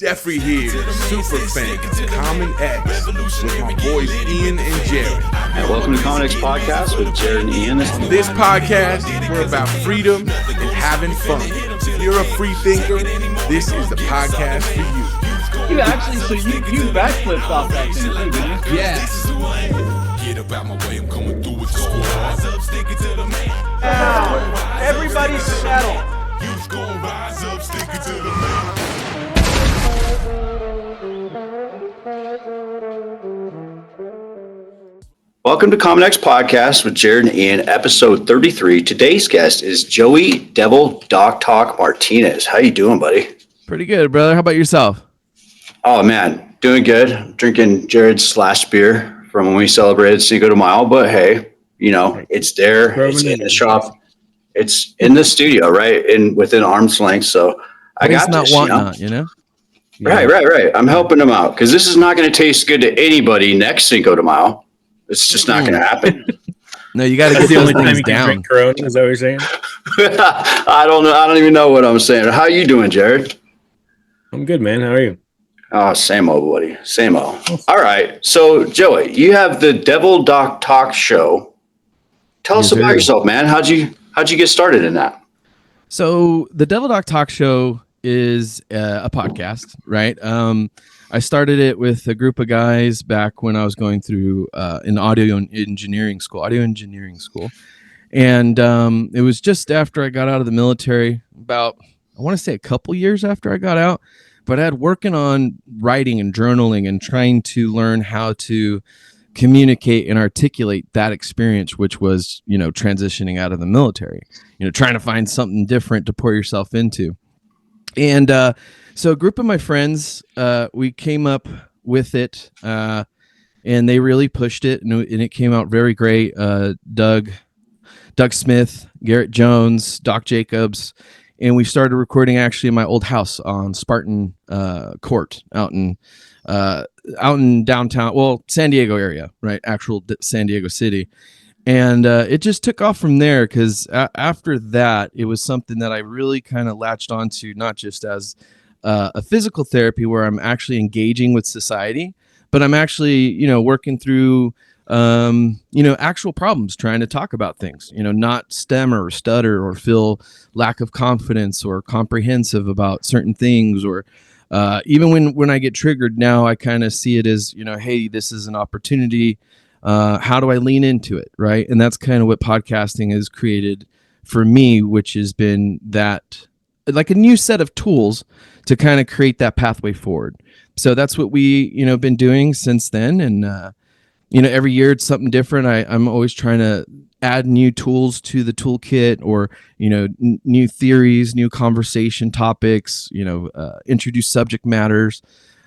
Jeffrey here, super fan, Common X, with my boys Ian and Jared. And welcome to Common X Podcast with Jared and Ian. This podcast, we're about freedom and having fun. If you're a free thinker, this is the podcast for you. You actually, so you backflipped off that thing, didn't you? Yes. Everybody settle. Welcome to Common X Podcast with Jared and Ian, episode 33. Today's guest is Joey Devil Doc Martinez. How you doing, buddy? Pretty good, brother. How about yourself? Oh, man, doing good. Drinking Jared's last beer from when we celebrated Cinco de Mayo, but hey, you know, it's there. It's in the shop. It's in the studio, right? Within arm's length. So I got this, you know? Right. I'm helping them out because this is not going to taste good to anybody next Cinco de Mayo. It's just not going to happen. No, you got to get the only those time things you can down. drink Corona. Is that what you're saying? I don't know. I don't even know what I'm saying. How you doing, Jared? I'm good, man. How are you? Oh, same old, buddy. Same old. All right. So, Joey, you have the Devil Doc Talk show. Tell us about yourself, man. How'd you get started in that? So, the Devil Doc Talk show is a podcast, right? I started it with a group of guys back when I was going through an audio engineering school. And it was just after I got out of the military, about, I want to say a couple years after I got out, but I had working on writing and journaling and trying to learn how to communicate and articulate that experience, which was, you know, transitioning out of the military, you know, trying to find something different to pour yourself into. And so a group of my friends, we came up with it, and they really pushed it, and it came out very great. Doug Smith, Garrett Jones, Doc Jacobs, and we started recording actually in my old house on Spartan Court out in downtown, well, San Diego area, right? Actual San Diego City. And it just took off from there because after that, it was something that I really kind of latched onto, not just as a physical therapy where I'm actually engaging with society, but I'm actually, you know, working through, you know, actual problems, trying to talk about things, you know, not stammer or stutter or feel lack of confidence or comprehensive about certain things, or even when I get triggered now, I kind of see it as, you know, hey, this is an opportunity. How do I lean into it? Right. And that's kind of what podcasting has created for me, which has been that like a new set of tools to kind of create that pathway forward. So that's what we, you know, been doing since then. And, you know, every year it's something different. I'm always trying to add new tools to the toolkit, or, you know, new theories, new conversation topics, you know, introduce subject matters.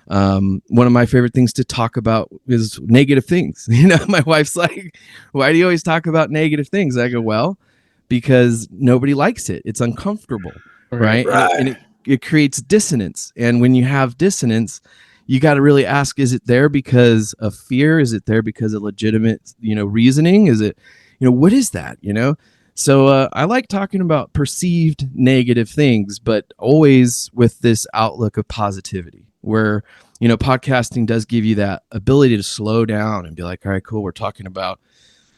One of my favorite things to talk about is negative things. You know, my wife's like, why do you always talk about negative things? I go, well, because nobody likes it. It's uncomfortable. Right. And it creates dissonance. And when you have dissonance, you got to really ask, is it there because of fear? Is it there because of legitimate, you know, reasoning? Is it, you know, what is that? You know? So I like talking about perceived negative things, but always with this outlook of positivity, where, you know, podcasting does give you that ability to slow down and be like, all right, cool. We're talking about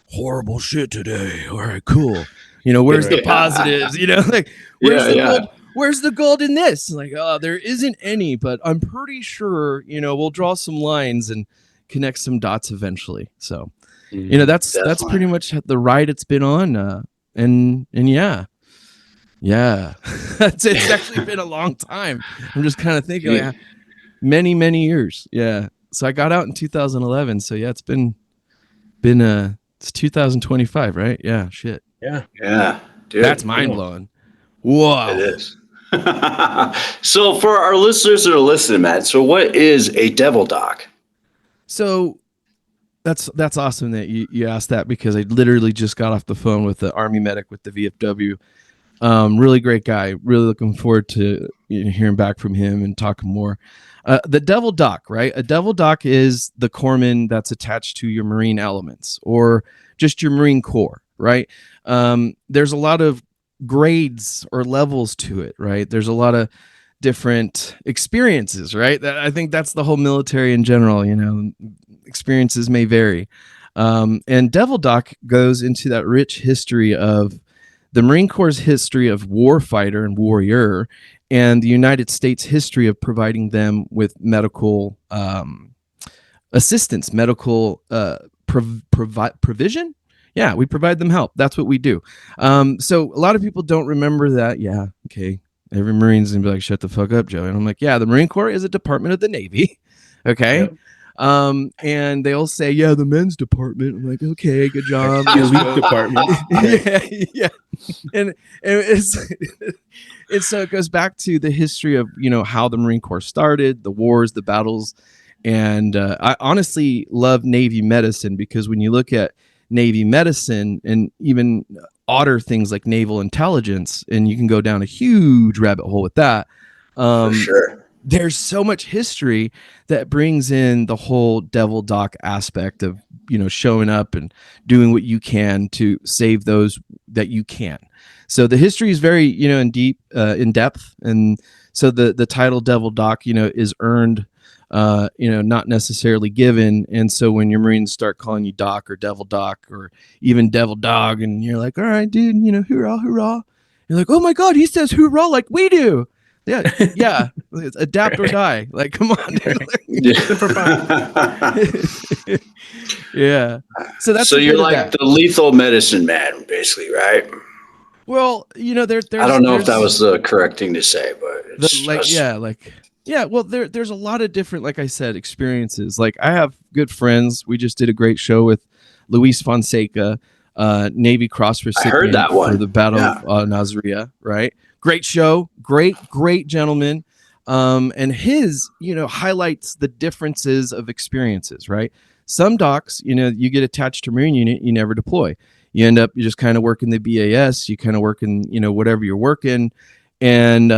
horrible shit today. All right, cool. You know, where's the positives? You know, like where's the gold in this? Like, oh, there isn't any, but I'm pretty sure, you know, we'll draw some lines and connect some dots eventually. So, you know, that's pretty much the ride it's been on. And yeah, it's actually been a long time. I'm just kind of thinking like, many years. Yeah. So I got out in 2011. So yeah, it's been it's 2025, right? Yeah. Shit. Yeah. Dude. That's mind blowing. Whoa. It is. So for our listeners that are listening, Matt, so what is a Devil Doc? So that's awesome that you asked that, because I literally just got off the phone with the Army medic with the VFW. Really great guy. Really looking forward to hearing back from him and talking more. The Devil Doc, right? A Devil Doc is the corpsman that's attached to your Marine elements or just your Marine Corps, right? There's a lot of grades or levels to it, right? There's a lot of different experiences, right? I think that's the whole military in general. Experiences may vary. And Devil Doc goes into that rich history of the Marine Corps' history of warfighter and warrior, and the United States' history of providing them with medical assistance, medical provision. Yeah, we provide them help. That's what we do. So a lot of people don't remember that. Yeah, okay. Every Marine's gonna be like, "Shut the fuck up, Joe." And I'm like, "Yeah, the Marine Corps is a department of the Navy." Okay. Yep. And they'll say, "Yeah, the men's department." I'm like, "Okay, good job." The elite department. Yeah. And so it goes back to the history of how the Marine Corps started, the wars, the battles, and I honestly love Navy medicine, because when you look at Navy medicine and even odder things like naval intelligence, and you can go down a huge rabbit hole with that. For sure. There's so much history that brings in the whole Devil Doc aspect of, showing up and doing what you can to save those that you can. So the history is very, in depth. And so the title Devil Doc, is earned, not necessarily given. And so when your Marines start calling you Doc or Devil Doc or even Devil Dog, and you're like, "All right, dude, hoorah, hoorah." You're like, "Oh my God, he says hoorah like we do." Yeah. It's adapt or die. Like, come on. Yeah. So you're like the lethal medicine man, basically, right? Well, there's I don't know if that was the correct thing to say, but it's there's a lot of different, like I said, experiences. Like, I have good friends. We just did a great show with Luis Fonseca, Navy Cross recipient I heard that one. For the Battle of Nasiriyah, right? Great show, great gentleman. And his, highlights the differences of experiences, right? Some docs, you get attached to Marine unit, you never deploy. You end up, you just kind of working the BAS, you kind of working, whatever you're working, and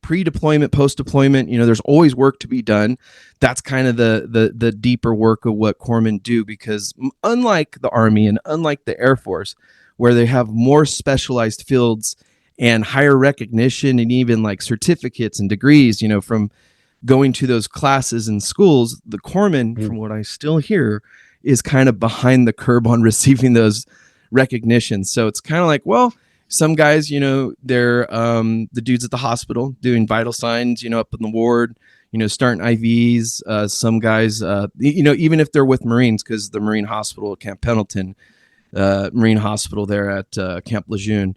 pre-deployment, post-deployment, there's always work to be done. That's kind of the deeper work of what corpsmen do, because unlike the Army and unlike the Air Force, where they have more specialized fields and higher recognition and even like certificates and degrees, from going to those classes in schools, the corpsman, from what I still hear, is kind of behind the curve on receiving those recognitions. So it's kind of like, well, some guys, they're the dudes at the hospital doing vital signs, up in the ward, starting IVs. Some guys, even if they're with Marines, because the Marine Hospital at Camp Pendleton, Marine Hospital there at Camp Lejeune.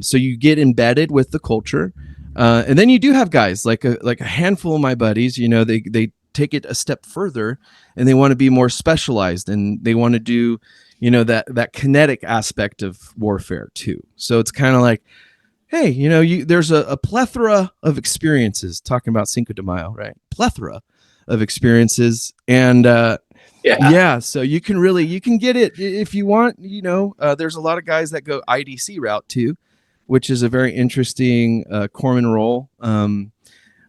So you get embedded with the culture, and then you do have guys like a handful of my buddies. They take it a step further, and they want to be more specialized, and they want to do that kinetic aspect of warfare too. So it's kind of like, hey, there's a plethora of experiences, talking about Cinco de Mayo, right? Plethora of experiences, and so you can get it if you want. There's a lot of guys that go IDC route too, which is a very interesting corpsman role,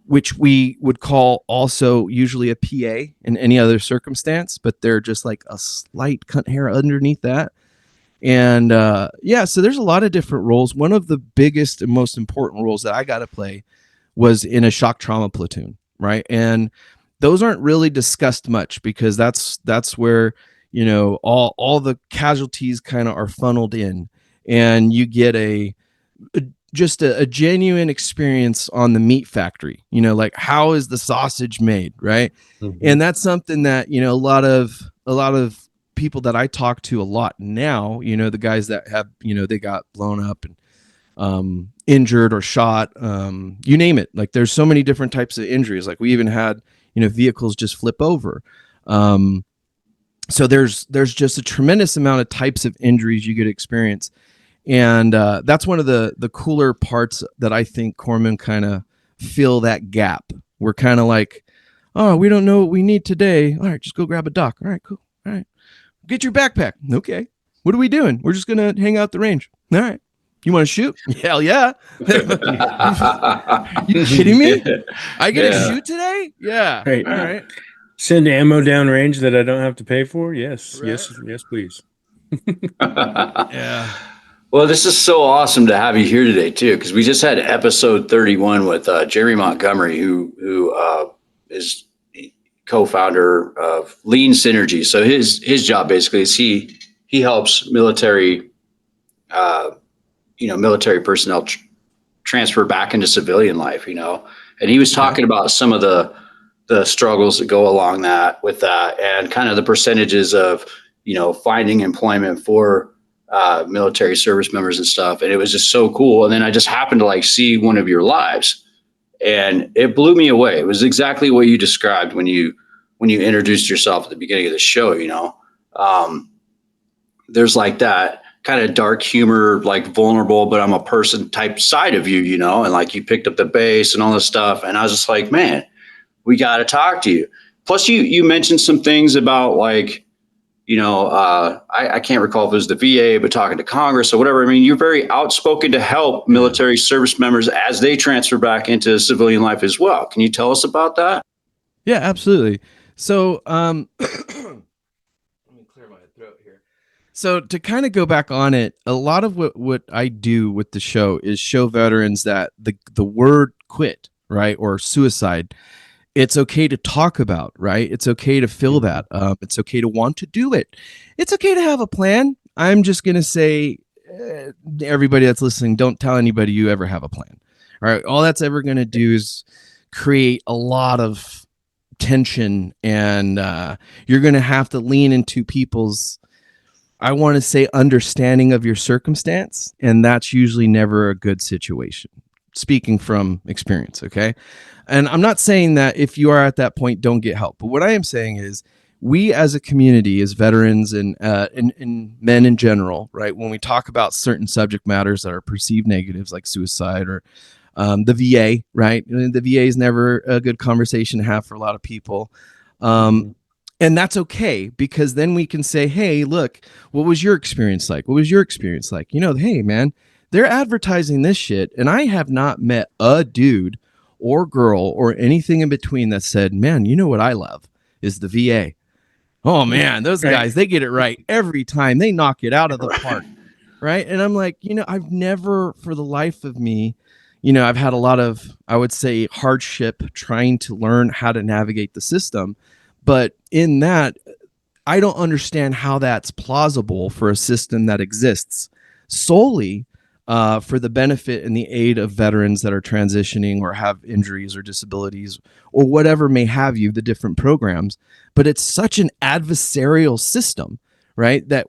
which we would call also usually a PA in any other circumstance, but they're just like a slight cunt hair underneath that. And so there's a lot of different roles. One of the biggest and most important roles that I got to play was in a shock trauma platoon, right? And those aren't really discussed much, because that's where all the casualties kind of are funneled in, and you get just a genuine experience on the meat factory. Like, how is the sausage made, right? Mm-hmm. And that's something that a lot of people that I talk to a lot now, the guys that have they got blown up and injured or shot, you name it. Like, there's so many different types of injuries. Like, we even had vehicles just flip over. So there's just a tremendous amount of types of injuries you get to experience. And that's one of the cooler parts that I think corpsmen kind of fill that gap. We're kind of like, oh, we don't know what we need today. All right, just go grab a doc. All right, cool. All right, get your backpack. Okay, what are we doing? We're just going to hang out at the range. All right. You want to shoot? Hell yeah. You kidding me? I get to shoot today? Yeah. Right. All right. Send ammo down range that I don't have to pay for? Yes. Right. Yes, please. Yeah. Well, this is so awesome to have you here today too, because we just had episode 31 with Jerry Montgomery, who is co-founder of Lean Synergy. So his job basically is he helps military military personnel transfer back into civilian life, and he was talking about some of the struggles that go along that with that, and kind of the percentages of finding employment for military service members and stuff. And it was just so cool. And then I just happened to like see one of your lives, and it blew me away. It was exactly what you described when you introduced yourself at the beginning of the show. There's like that kind of dark humor, like vulnerable, but I'm a person type side of you, and like you picked up the bass and all this stuff. And I was just like, man, we got to talk to you. Plus you mentioned some things about like, I can't recall if it was the VA, but talking to Congress or whatever. I mean, you're very outspoken to help military service members as they transfer back into civilian life as well. Can you tell us about that? Yeah, absolutely. So, let me clear my throat here. So to kind of go back on it, a lot of what I do with the show is show veterans that the word quit, right, or suicide, it's okay to talk about, right? It's okay to feel that. It's okay to want to do it. It's okay to have a plan. I'm just going to say, everybody that's listening, don't tell anybody you ever have a plan. All right. All that's ever going to do is create a lot of tension, and you're going to have to lean into people's, I want to say, understanding of your circumstance. And that's usually never a good situation. Speaking from experience. Okay. And I'm not saying that if you are at that point, don't get help. But what I am saying is we as a community, as veterans and men in general, right, when we talk about certain subject matters that are perceived negatives like suicide or the VA, right? The VA is never a good conversation to have for a lot of people. And that's okay, because then we can say, hey, look, what was your experience like? What was your experience like? Hey, man, they're advertising this shit, and I have not met a dude or girl or anything in between that said, man, you know what I love is the VA. Oh man, those guys, they get it right every time. They knock it out of the park. Right. And I'm like, I've never, for the life of me, I've had a lot of, I would say, hardship trying to learn how to navigate the system. But in that, I don't understand how that's plausible for a system that exists solely for the benefit and the aid of veterans that are transitioning or have injuries or disabilities or whatever may have you, the different programs. But it's such an adversarial system, right? That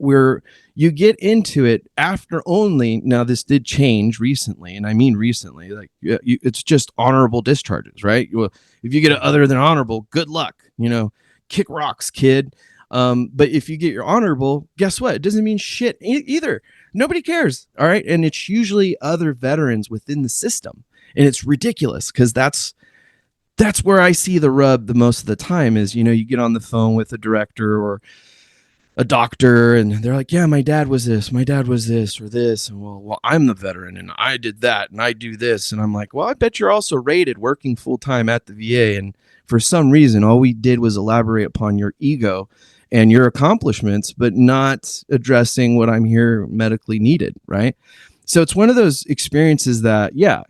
you get into it after only, now this did change recently, and I mean recently, like it's just honorable discharges, right? Well, if you get it other than honorable, good luck, kick rocks, kid. But if you get your honorable, guess what? It doesn't mean shit either. Nobody cares. All right. And it's usually other veterans within the system. And it's ridiculous because that's where I see the rub the most of the time is, you get on the phone with a director or a doctor and they're like, yeah, my dad was this or this. And well, I'm the veteran and I did that and I do this. And I'm like, well, I bet you're also rated working full time at the VA. And for some reason, all we did was elaborate upon your ego and your accomplishments, but not addressing what I'm here medically needed, right? So it's one of those experiences that, yeah,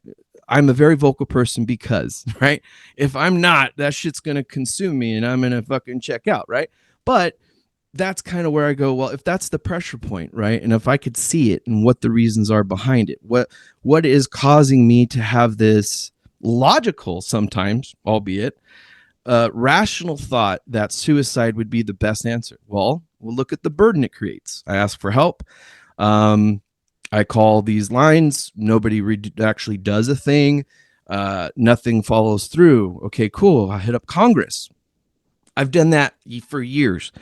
I'm a very vocal person because, right? If I'm not, that shit's going to consume me and I'm going to fucking check out, right? But that's kind of where I go, well, if that's the pressure point, right? And if I could see it and what the reasons are behind it, what is causing me to have this logical, sometimes, albeit, rational thought that suicide would be the best answer. Well, we'll look at the burden it creates. I ask for help. I call these lines. Nobody actually does a thing. Nothing follows through. Okay, cool. I hit up Congress. I've done that for years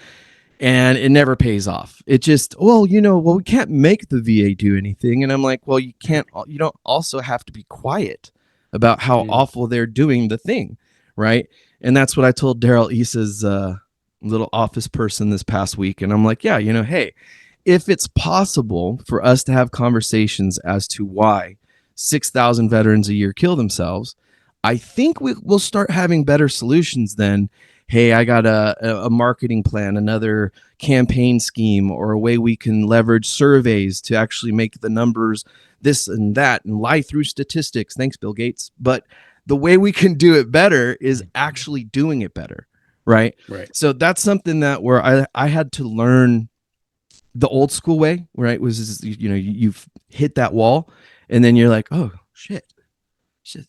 and it never pays off. It just, we can't make the VA do anything. And I'm like, well, you don't also have to be quiet about how awful they're doing the thing. Right. And that's what I told Daryl Issa's little office person this past week. And I'm like, yeah, hey, if it's possible for us to have conversations as to why 6,000 veterans a year kill themselves, I think we'll start having better solutions than, hey, I got a marketing plan, another campaign scheme, or a way we can leverage surveys to actually make the numbers this and that and lie through statistics. Thanks, Bill Gates. But the way we can do it better is actually doing it better. Right. So that's something that where I had to learn the old school way, right? Was, you've hit that wall and then you're like, oh shit,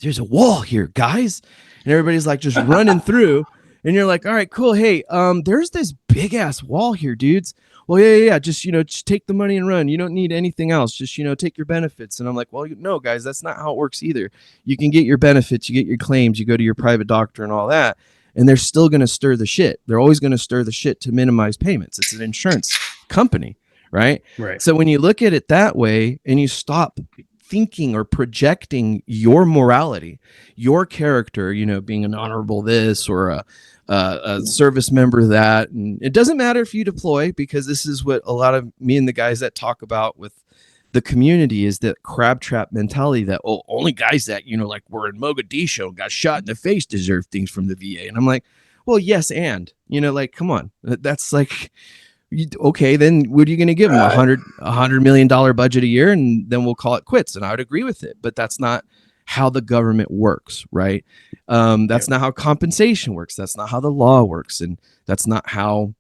there's a wall here, guys. And everybody's like just running through and you're like, all right, cool. Hey, there's this big ass wall here, dudes. Well, yeah. Just take the money and run. You don't need anything else. Just, take your benefits. And I'm like, well, no, guys, that's not how it works either. You can get your benefits, you get your claims, you go to your private doctor and all that. And they're still going to stir the shit. They're always going to stir the shit to minimize payments. It's an insurance company, right? So when you look at it that way and you stop thinking or projecting your morality, your character, being an honorable this or a service member that, and it doesn't matter if you deploy, because this is what a lot of me and the guys that talk about with the community is that crab trap mentality that only guys that like were in Mogadishu and got shot in the face deserve things from the VA. And I'm like, well, yes, and like, come on, that's like, okay, then what are you going to give them? $100 million budget a year, and then we'll call it quits. And I would agree with it, but that's not how the government works, right? That's not how compensation works. That's not how the law works, and that's not how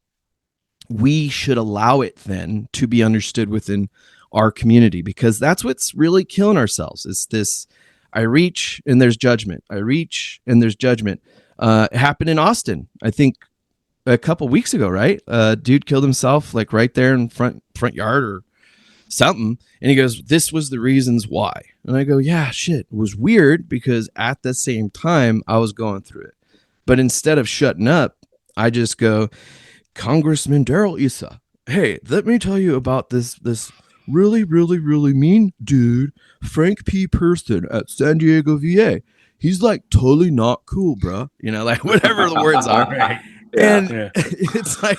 we should allow it then to be understood within our community, because that's what's really killing ourselves. It's this, I reach and there's judgment. I reach and there's judgment. It happened in Austin, I think a couple weeks ago, right? Dude killed himself like right there in front yard or something. And he goes, this was the reasons why. And I go, yeah, shit. It was weird because at the same time I was going through it. But instead of shutting up, I just go, Congressman Daryl Issa, hey, let me tell you about this really, really, really mean dude, Frank P. Person at San Diego VA. He's like totally not cool, bro. Like whatever the words are. It's like,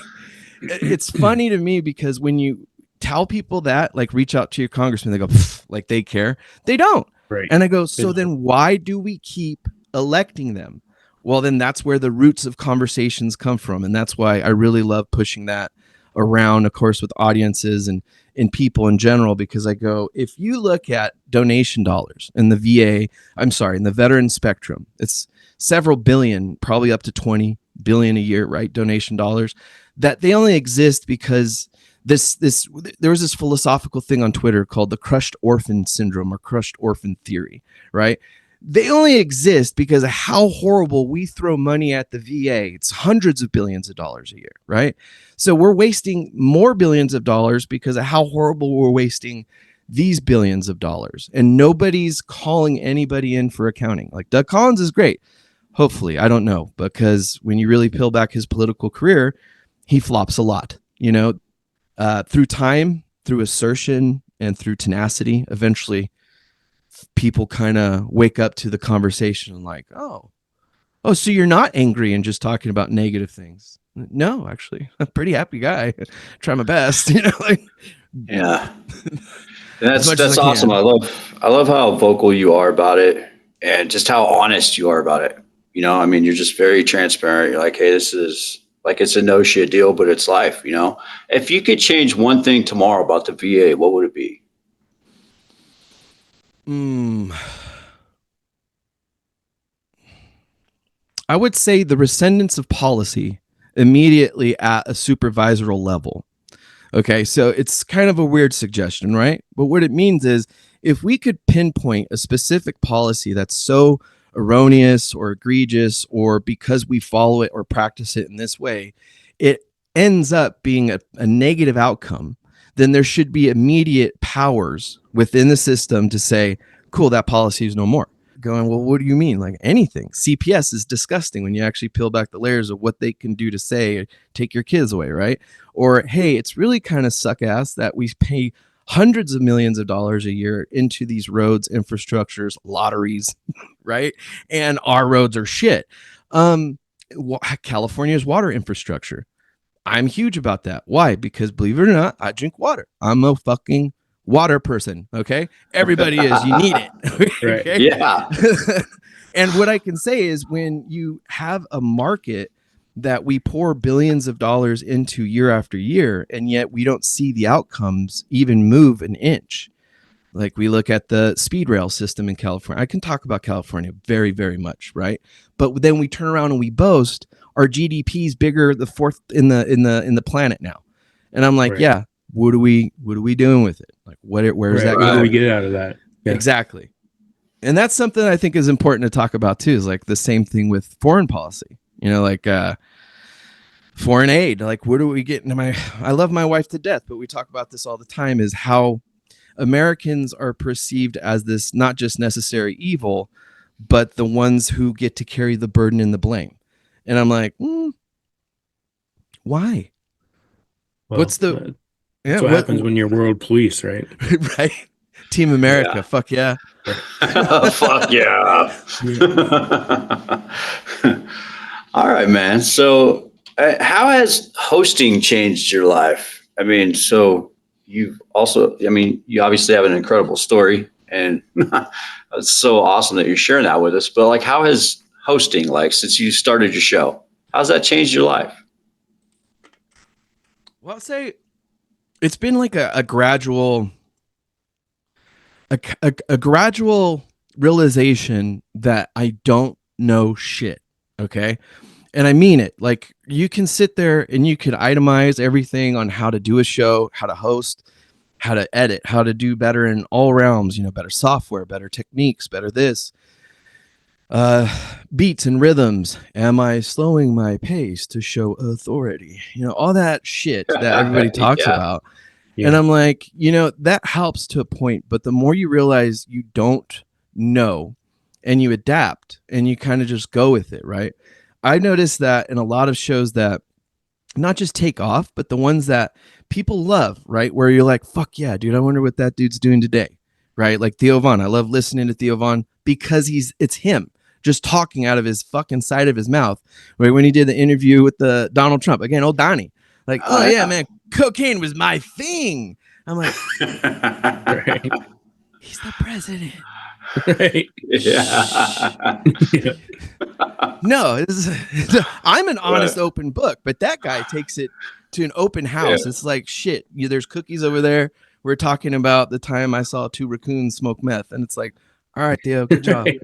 it's funny to me because when you tell people that, like reach out to your congressman, they go, like they care. They don't. Right. And I go, so then why do we keep electing them? Well, then that's where the roots of conversations come from. And that's why I really love pushing that around, of course, with audiences and people in general, because I go, if you look at donation dollars in the VA, in the veteran spectrum, it's several billion, probably up to 20 billion a year, right? Donation dollars, that they only exist because there was this philosophical thing on Twitter called the crushed orphan syndrome or crushed orphan theory, right? They only exist because of how horrible we throw money at the VA. It's hundreds of billions of dollars a year, right? So we're wasting more billions of dollars because of how horrible we're wasting these billions of dollars. And nobody's calling anybody in for accounting. Like Doug Collins is great. Hopefully, I don't know, because when you really peel back his political career, he flops a lot, through time, through assertion, and through tenacity. Eventually, people kind of wake up to the conversation and like, oh, so you're not angry and just talking about negative things. No, actually, I'm a pretty happy guy. Try my best, like. Yeah, that's awesome. I love how vocal you are about it and just how honest you are about it. You're just very transparent. You're like, hey, this is like, it's a no shit deal, but it's life. If you could change one thing tomorrow about the VA, what would it be? I would say the rescindence of policy immediately at a supervisoral level. Okay, so it's kind of a weird suggestion, right? But what it means is if we could pinpoint a specific policy that's so erroneous or egregious, or because we follow it or practice it in this way, it ends up being a negative outcome, then there should be immediate powers within the system to say, cool, that policy is no more. Going, well, what do you mean? Like anything. CPS is disgusting when you actually peel back the layers of what they can do to say, take your kids away, right? Or, hey, it's really kind of suck ass that we pay hundreds of millions of dollars a year into these roads, infrastructures, lotteries, right? And our roads are shit. California's water infrastructure. I'm huge about that. Why? Because believe it or not, I drink water. I'm a fucking water person. Okay. Everybody is, you need it. Okay? Yeah. And what I can say is when you have a market that we pour billions of dollars into year after year, and yet we don't see the outcomes even move an inch. Like we look at the speed rail system in California. I can talk about California very, very much, right? But then we turn around and we boast our GDP is bigger, the fourth in the planet now. And I'm like, Right. yeah, what are we doing with it? Like where's that What do going? we get out of that? Yeah. Exactly. And that's something I think is important to talk about too, is like the same thing with foreign policy. Like foreign aid. Like, where do we get into I love my wife to death, but we talk about this all the time, is how Americans are perceived as this not just necessary evil, but the ones who get to carry the burden and the blame. And I'm like, why? Well, What's the that's what happens when you're world police, right? Right? Team America, Yeah. fuck yeah. Fuck yeah. All right, man. So how has hosting changed your life? I mean, so you obviously have an incredible story, and it's so awesome that you're sharing that with us. But like, how has hosting, like, since you started your show, how's that changed your life? Well, I'll say it's been like a gradual realization that I don't know shit. Okay. And I mean it. Like, you can sit there and you could itemize everything on how to do a show, how to host, how to edit, how to do better in all realms, better software, better techniques, better this, beats and rhythms. Am I slowing my pace to show authority? All that shit that everybody talks about. Yeah. And I'm like, that helps to a point, but the more you realize you don't know and you adapt and you kind of just go with it, right? I noticed that in a lot of shows that not just take off, but the ones that people love, right? Where you're like, fuck yeah, dude, I wonder what that dude's doing today, right? Like Theo Von. I love listening to Theo Von because it's him just talking out of his fucking side of his mouth. Right? When he did the interview with the Donald Trump, again, old Donnie, like, oh yeah, man, cocaine was my thing. I'm like, Right. He's the president. Right. Yeah. No, I'm an honest, open book, but that guy takes it to an open house. Yeah. It's like, shit, there's cookies over there. We're talking about the time I saw 2 raccoons smoke meth. And it's like, all right, Theo, good job. And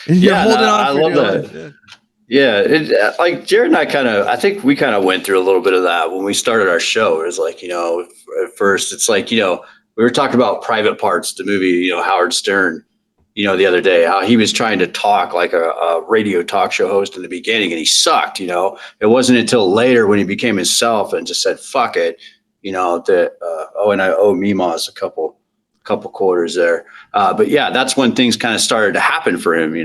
you're holding on. I love that. Yeah. Like Jared and I think we went through a little bit of that when we started our show. It was like, at first it's like, we were talking about Private Parts, the movie, Howard Stern, the other day, how he was trying to talk like a radio talk show host in the beginning, and he sucked. It wasn't until later when he became himself and just said, fuck it, and I owe Mimas a couple quarters there. But yeah, that's when things kind of started to happen for him,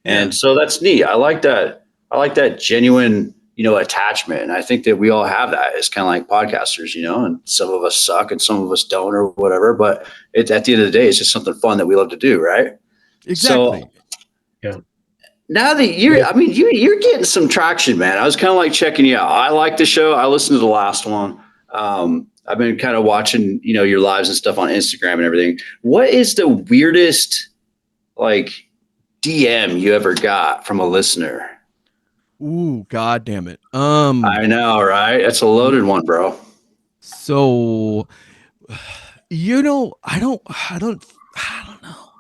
and so that's neat. I like that genuine, attachment. And I think that we all have that. It's kind of like podcasters, and some of us suck and some of us don't or whatever, but at the end of the day, it's just something fun that we love to do. Right. Exactly. So, yeah. Now that you're getting some traction, man. I was kind of like checking you out. I like the show. I listened to the last one. I've been kind of watching, your lives and stuff on Instagram and everything. What is the weirdest, like, DM you ever got from a listener? Ooh, God damn it. I know, right? It's a loaded one, bro. So, I don't know.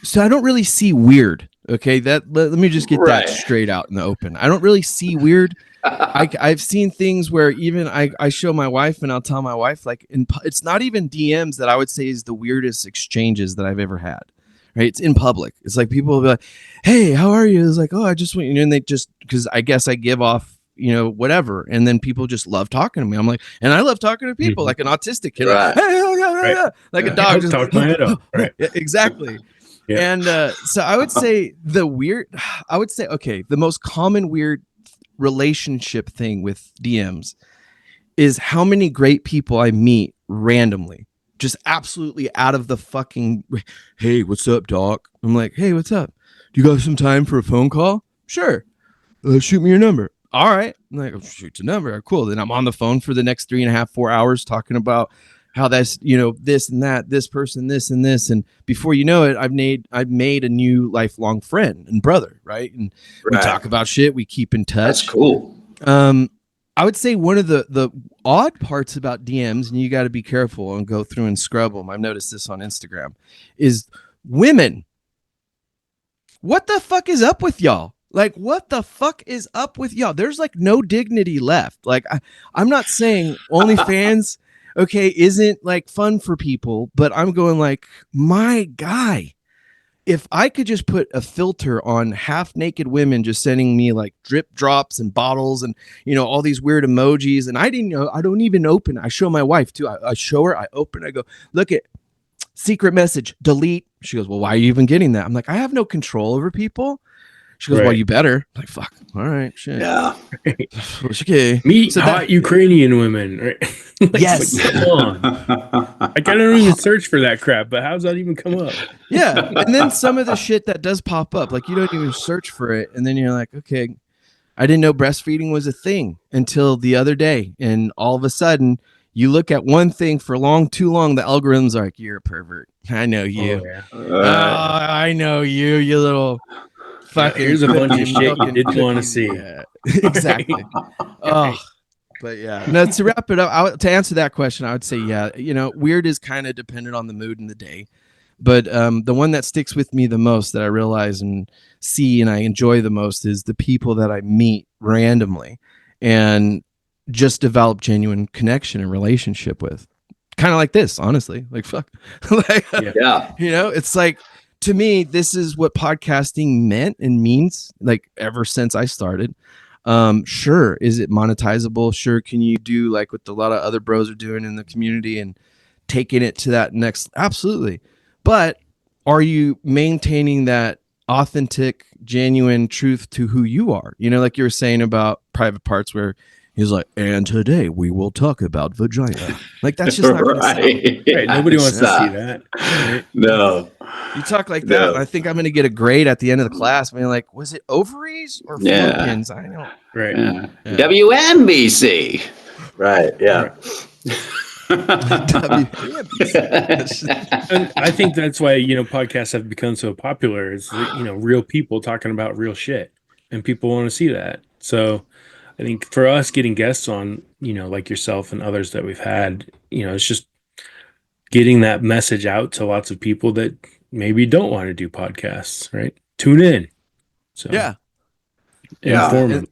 So I don't really see weird. Okay. Let me just get that straight out in the open. I don't really see weird. I've seen things where even I show my wife and I'll tell my wife, like, it's not even DMs that I would say is the weirdest exchanges that I've ever had. Right. It's in public. It's like people will be like, hey, how are you? It's like, oh, I just went, and they just, because I guess I give off, whatever. And then people just love talking to me. I'm like, and I love talking to people, like an autistic kid, like, hey, like a dog. Just talk my head up. Right. Exactly. Yeah. And so I would say the most common weird relationship thing with DMs is how many great people I meet randomly. Just absolutely out of the fucking, hey, what's up, doc? I'm like, hey, what's up? Do you got some time for a phone call? Sure. Shoot me your number. All right. I'm like, shoot your number. Cool. Then I'm on the phone for the next 3.5, 4 hours talking about how that's, you know, this and that, this person, this and this, and before you know it, I've made a new lifelong friend and brother, right? And we talk about shit, we keep in touch. That's cool. I would say one of the odd parts about DMs, and you got to be careful and go through and scrub them. I've noticed this on Instagram, is women. What the fuck is up with y'all? Like, what the fuck is up with y'all? There's like no dignity left. Like, I'm not saying OnlyFans, okay, isn't like fun for people, but I'm going like, my guy, if I could just put a filter on half naked women just sending me like drip drops and bottles and, you know, all these weird emojis, and I don't even open. I show my wife too. I show her, I open, I go, look at secret message, delete. She goes, well, why are you even getting that? I'm like, I have no control over people. She goes, well, you better. I'm like, fuck. All right, shit. Yeah. Okay. Meet hot Ukrainian women. Right? Like, yes. Like, come on. Like, I don't even search for that crap, but how's that even come up? Yeah. And then some of the shit that does pop up, like you don't even search for it. And then you're like, okay, I didn't know breastfeeding was a thing until the other day. And all of a sudden, you look at one thing for too long, the algorithms are like, you're a pervert. I know you. I know you, you little fucking. Here's a bunch of shit you didn't want to see. Yeah, exactly. Oh, but yeah. No, to wrap it up, to answer that question, I would say, yeah, you know, weird is kind of dependent on the mood and the day. But the one that sticks with me the most that I realize and see and I enjoy the most is the people that I meet randomly and just develop genuine connection and relationship with. Kind of like this, honestly. Like, fuck. Like, yeah. You know, it's like, to me, this is what podcasting meant and means, like, ever since I started. Sure, is it monetizable? Sure, can you do like what a lot of other bros are doing in the community and taking it to that next? Absolutely. But are you maintaining that authentic, genuine truth to who you are? You know, like you were saying about Private Parts, where he's like, and today we will talk about vagina. Like, that's just not going to sound. Right. Nobody wants to see that. Right? No. You talk like that, and I think I'm going to get a grade at the end of the class. Being like, was it ovaries or pins? I know. Right. Yeah. WNBC. Right. Yeah. And I think that's why, you know, podcasts have become so popular. Is, you know, real people talking about real shit, and people want to see that. So I think for us, getting guests on, you know, like yourself and others that we've had, you know, it's just getting that message out to lots of people that maybe don't want to do podcasts, right? Tune in. So inform them.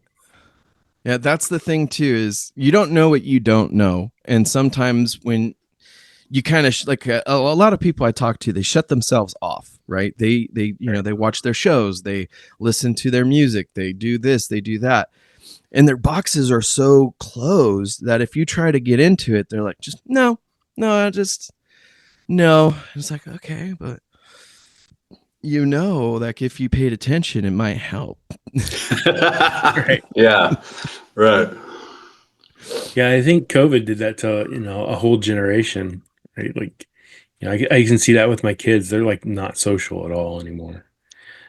Yeah, that's the thing too, is you don't know what you don't know. And sometimes when you kind of like a lot of people I talk to, they shut themselves off, right? They you know, they watch their shows, they listen to their music, they do this, they do that. And their boxes are so closed that if you try to get into it, they're like, just no. It's like, okay, but you know, like if you paid attention, it might help. Right. Yeah. Right. Yeah, I think COVID did that to, you know, a whole generation, right? Like, you know, I can see that with my kids. They're like not social at all anymore.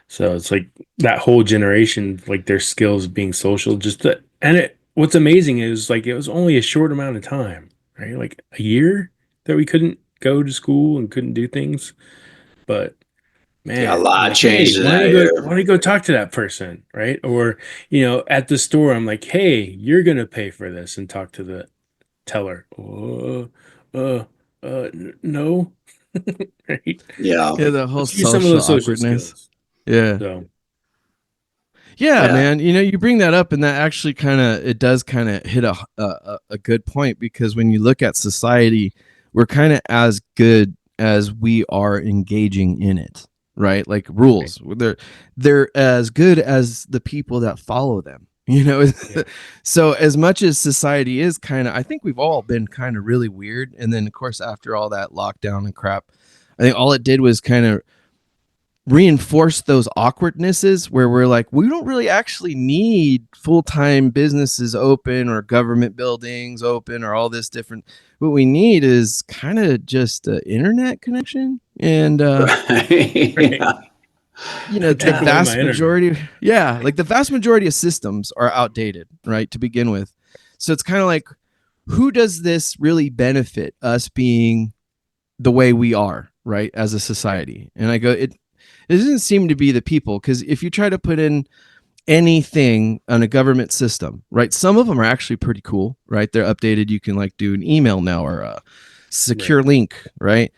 So it's like that whole generation, like their skills being social, what's amazing is like, it was only a short amount of time, right? Like a year that we couldn't go to school and couldn't do things. But man, a lot like, changed. Hey, why don't you go talk to that person, right? Or, you know, at the store, I'm like, hey, you're gonna pay for this, and talk to the teller. No, right? Yeah, the whole Let's use social some of those social awkwardness. skills. Yeah. So Yeah, man. You know, you bring that up, and that actually does hit a good point, because when you look at society, we're kind of as good as we are engaging in it, right? Like rules, they're as good as the people that follow them. You know, so as much as society is I think we've all been kind of really weird, and then of course after all that lockdown and crap, I think all it did was kind of reinforce those awkwardnesses where we're like, we don't really actually need full-time businesses open or government buildings open or all this different. What we need is kind of just an internet connection. And you know, the vast majority like the vast majority of systems are outdated, right, to begin with. So it's kind of like, who does this really benefit, us being the way we are, right, as a society? And I go, it doesn't seem to be the people, because if you try to put in anything on a government system, right, some of them are actually pretty cool, right? They're updated. You can like do an email now or a secure link, right?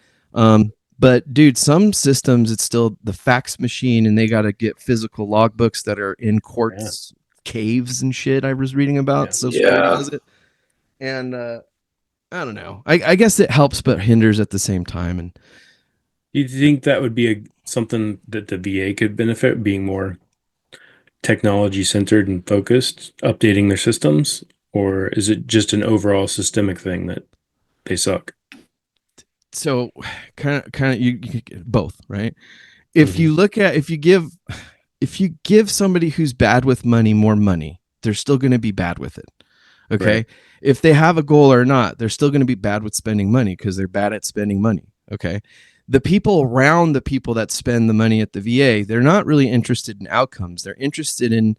But dude, some systems, it's still the fax machine, and they got to get physical logbooks that are in courts, caves and shit. I was reading about. So security does it. And I don't know. I guess it helps but hinders at the same time. And do you think that would be something that the VA could benefit, being more technology centered and focused, updating their systems? Or is it just an overall systemic thing that they suck? so kind of you both, right? If you look at, if you give somebody who's bad with money more money, they're still going to be bad with it. Okay. Right. If they have a goal or not, they're still going to be bad with spending money because they're bad at spending money. Okay. The people around the people that spend the money at the VA, they're not really interested in outcomes. They're interested in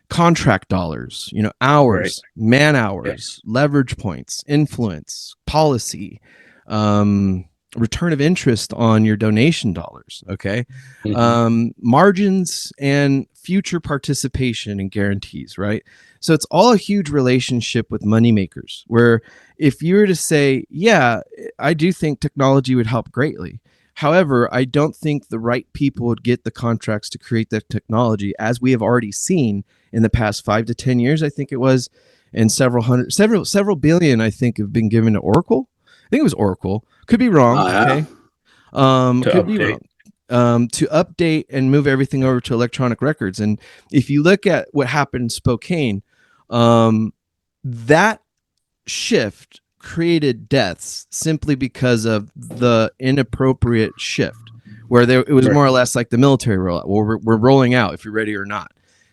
contract dollars, hours, man hours, leverage points, influence, policy, return of interest on your donation dollars. Okay. Margins and future participation and guarantees, right? So it's all a huge relationship with moneymakers, where if you were to say, yeah, I do think technology would help greatly. However, I don't think the right people would get the contracts to create that technology, as we have already seen in the past 5 to 10 years, I think it was, and several billion, I think, have been given to Oracle. I think it was Oracle. Could be wrong. Okay. Could be wrong. To update and move everything over to electronic records. And if you look at what happened in Spokane, that shift created deaths simply because of the inappropriate shift, where it was more or less like the military rollout. Well, we're rolling out if you're ready or not.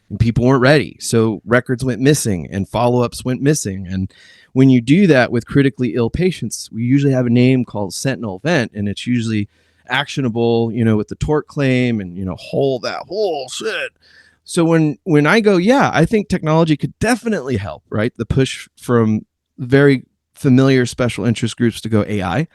And people weren't ready. So records went missing and follow-ups went missing. And when you do that with critically ill patients, we usually have a name called sentinel event, and it's usually actionable, with the tort claim and, hold that whole shit. So when I go, yeah, I think technology could definitely help, right? The push from very familiar special interest groups to go AI.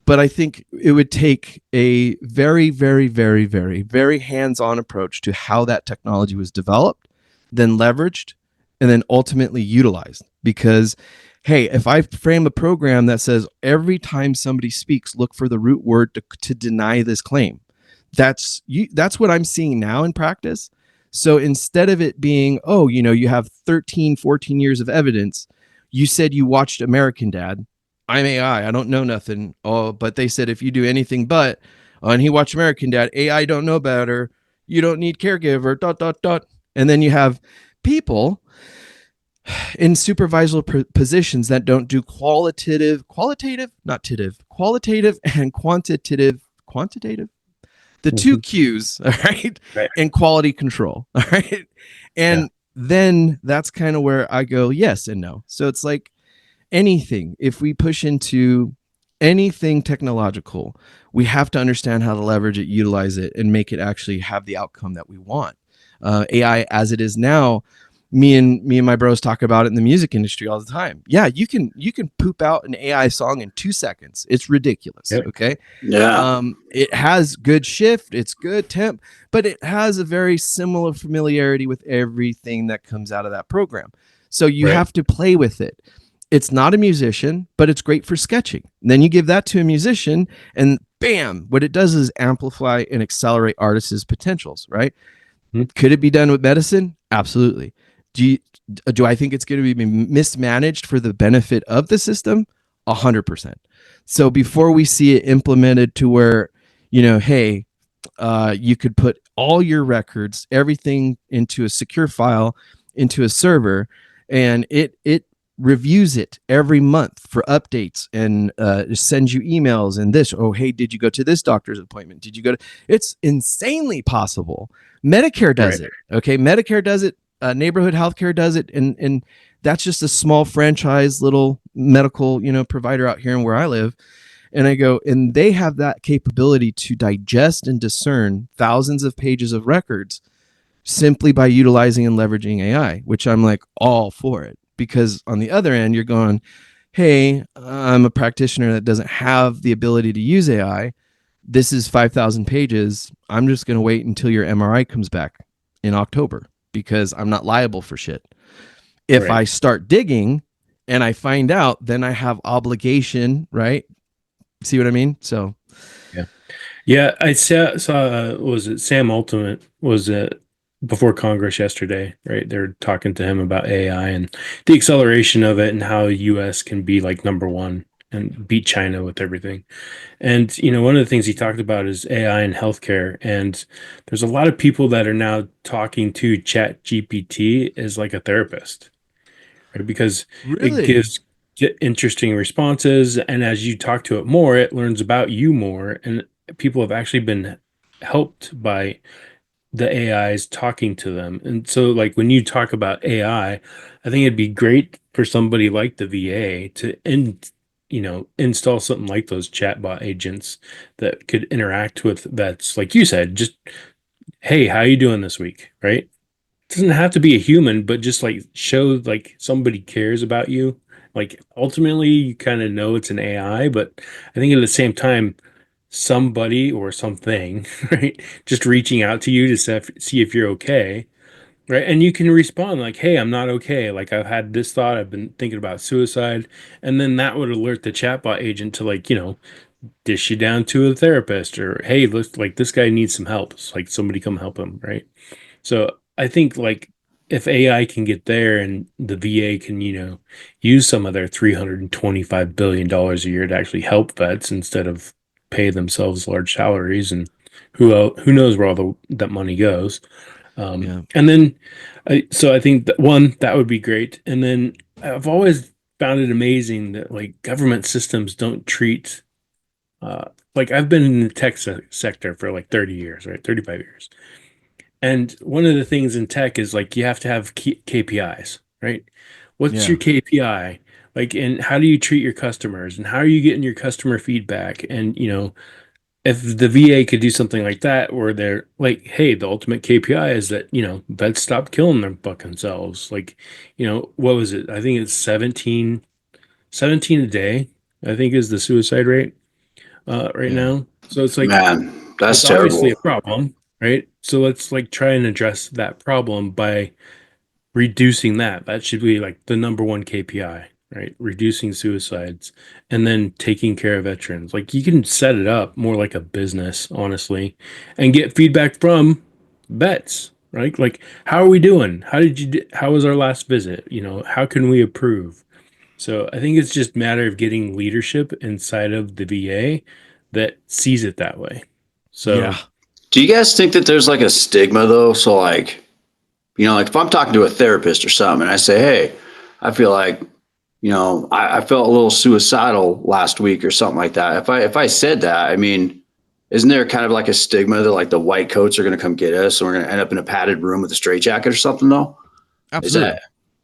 But I think it would take a very, very, very, very, very hands-on approach to how that technology was developed, then leveraged, and then ultimately utilized. Because, hey, if I frame a program that says every time somebody speaks, look for the root word to deny this claim, that's what I'm seeing now in practice. So instead of it being, oh, you have 13, 14 years of evidence, you said you watched American Dad. I'm AI. I don't know nothing. Oh, but they said if you do anything but, and he watched American Dad, AI don't know better. You don't need caregiver, ... And then you have people in supervisory positions that don't do qualitative and quantitative, the two Q's, all right, and quality control, all right. And then that's kind of where I go, yes and no. So it's like anything, if we push into anything technological, we have to understand how to leverage it, utilize it, and make it actually have the outcome that we want. AI as it is now, me and my bros talk about it in the music industry all the time. Yeah, you can poop out an AI song in 2 seconds. It's ridiculous. Okay. Yeah. It has good shift, it's good temp, but it has a very similar familiarity with everything that comes out of that program. So you have to play with it. It's not a musician, but it's great for sketching. And then you give that to a musician, and bam, what it does is amplify and accelerate artists' potentials, right? Could it be done with medicine? Absolutely. Do I think it's going to be mismanaged for the benefit of the system? 100%. So before we see it implemented to where, hey, you could put all your records, everything into a secure file, into a server, and it reviews it every month for updates and sends you emails and this, oh, hey, did you go to this doctor's appointment? Did you go to, it's insanely possible. Medicare does it. Okay. Medicare does it. Neighborhood healthcare does it. And that's just a small franchise, little medical, provider out here in where I live. And I go, and they have that capability to digest and discern thousands of pages of records simply by utilizing and leveraging AI, which I'm like all for it. Because on the other end, you're going, hey, I'm a practitioner that doesn't have the ability to use AI. This is 5,000 pages. I'm just going to wait until your MRI comes back in October because I'm not liable for shit. If I start digging and I find out, then I have obligation, right? See what I mean? So, Yeah, I saw was it Sam Ultimate was it before Congress yesterday, right? They're talking to him about AI and the acceleration of it and how US can be like number one and beat China with everything. And one of the things he talked about is AI in healthcare. And there's a lot of people that are now talking to Chat GPT as like a therapist, right? Because it really? gives interesting responses, and as you talk to it more, it learns about you more, and people have actually been helped by the AIs talking to them. And so, like when you talk about AI, I think it'd be great for somebody like the VA to install something like those chatbot agents that could interact with that's like you said, just hey, how you doing this week, right? Doesn't have to be a human, but just like show like somebody cares about you. Like ultimately, you kind of know it's an AI, but I think at the same time, somebody or something, right, just reaching out to you to see if you're okay, right, and you can respond like, "Hey, I'm not okay. Like I've had this thought. I've been thinking about suicide," and then that would alert the chatbot agent to like dish you down to a therapist or hey, look, like this guy needs some help. It's like somebody come help him, right? So I think like if AI can get there and the VA can, use some of their $325 billion a year to actually help vets instead of pay themselves large salaries and who knows where that money goes. Yeah. And then, so I think that one, that would be great. And then I've always found it amazing that like government systems don't treat, uh, like I've been in the tech sector for like 30 years, right? 35 years. And one of the things in tech is like you have to have KPIs, right? What's your Yeah. KPI? Like, and how do you treat your customers? And how are you getting your customer feedback? And, if the VA could do something like that, where they're like, hey, the ultimate KPI is that, vets stop killing their fucking selves. Like, what was it? I think it's 17 a day, I think is the suicide rate right Yeah. now. So it's like, Man, that's it's obviously terrible. a problem, right? So let's like try and address that problem by reducing that. That should be like the number one KPI, right? Reducing suicides and then taking care of veterans. Like you can set it up more like a business, honestly, and get feedback from vets, right? Like, how are we doing? How was our last visit? How can we improve? So I think it's just a matter of getting leadership inside of the VA that sees it that way. Yeah. So Do you guys think that there's like a stigma though? So like, like if I'm talking to a therapist or something and I say, hey, I feel like, I felt a little suicidal last week or something like that. If I said that, I mean, isn't there kind of like a stigma that like the white coats are going to come get us and we're going to end up in a padded room with a straitjacket or something though? Is Absolutely. that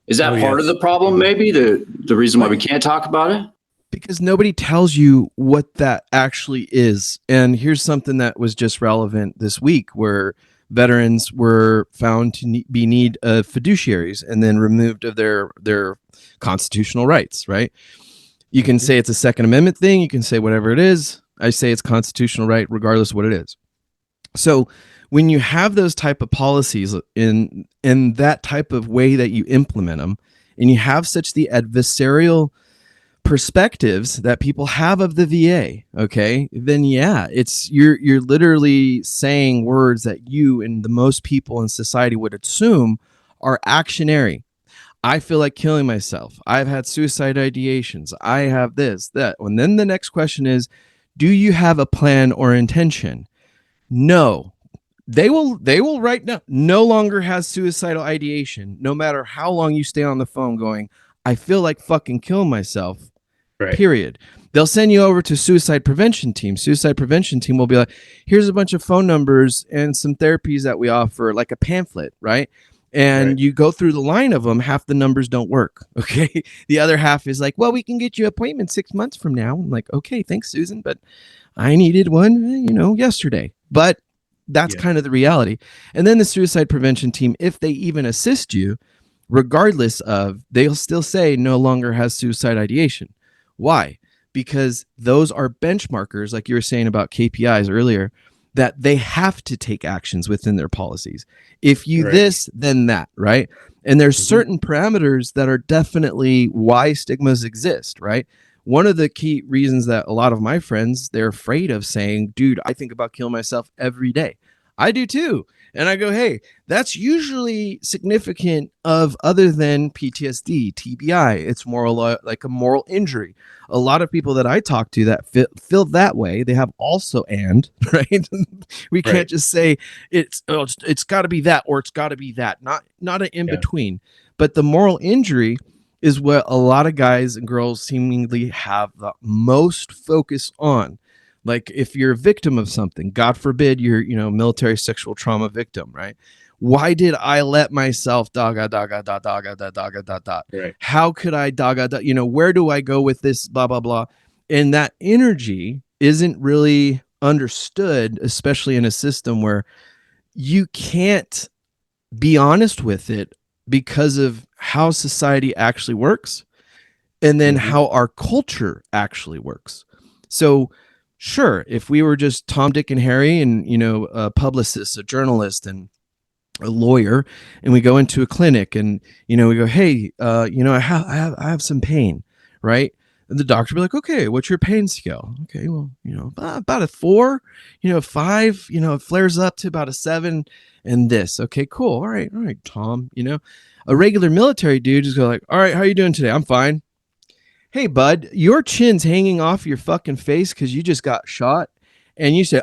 is oh that part of the yes. problem? Maybe the reason why we can't talk about it. Because nobody tells you what that actually is. And here's something that was just relevant this week where veterans were found to be need of fiduciaries and then removed of their constitutional rights, right? You can say it's a Second Amendment thing, you can say whatever it is. I say it's constitutional right regardless of what it is. So when you have those type of policies in that type of way that you implement them and you have such the adversarial perspectives that people have of the VA, okay, then yeah, it's you're literally saying words that you and the most people in society would assume are actionary. I feel like killing myself. I've had suicide ideations. I have this, that. And then the next question is, do you have a plan or intention? No. They will right now no longer has suicidal ideation, no matter how long you stay on the phone going, I feel like fucking killing myself. Right. Period. They'll send you over to suicide prevention team. Suicide prevention team will be like, here's a bunch of phone numbers and some therapies that we offer, like a pamphlet, right? And Right. you go through the line of them, half the numbers don't work. Okay. The other half is like, well, we can get you an appointment 6 months from now. I'm like, okay, thanks, Susan. But I needed one, yesterday. But that's Yeah. kind of the reality. And then the suicide prevention team, if they even assist you, regardless of, they'll still say no longer has suicide ideation. Why? Because those are benchmarkers, like you were saying about KPIs earlier, that they have to take actions within their policies. If you this, then that, right? And there's certain parameters that are definitely why stigmas exist, right? One of the key reasons that a lot of my friends, they're afraid of saying, dude, I think about killing myself every day. I do too. And I go, hey, that's usually significant of other than PTSD, TBI. It's more like a moral injury. A lot of people that I talk to that feel that way, they have also right? We can't just say it's got to be that or it's got to be that. Not an in between. But the moral injury is what a lot of guys and girls seemingly have the most focus on. Like if you're a victim of something, God forbid you're, military sexual trauma victim, right? Why did I let myself Right. How could I where do I go with this, blah, blah, blah. And that energy isn't really understood, especially in a system where you can't be honest with it because of how society actually works and then how our culture actually works. So sure, if we were just Tom, Dick, and Harry and, a publicist, a journalist, and a lawyer, and we go into a clinic and, we go, hey, I have some pain, right? And the doctor will be like, okay, what's your pain scale? Okay, well, about a 4, 5, it flares up to about a 7 and this. Okay, cool. All right, Tom, a regular military dude just go like, all right, how you doing today? I'm fine. Hey, bud, your chin's hanging off your fucking face because you just got shot. And you say,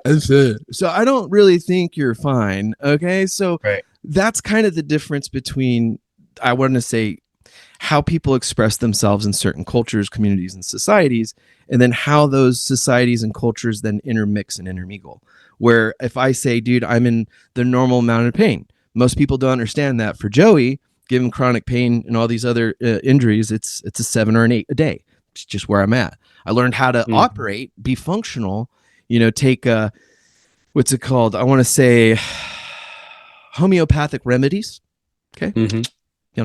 so I don't really think you're fine. Okay. So that's kind of the difference between, I want to say, how people express themselves in certain cultures, communities, and societies, and then how those societies and cultures then intermix and intermingle. Where if I say, dude, I'm in the normal amount of pain, most people don't understand that. For Joey, given chronic pain and all these other injuries, it's a 7 or an 8 a day. It's just where I'm at. I learned how to operate, be functional, take what's it called? I want to say homeopathic remedies. Okay. You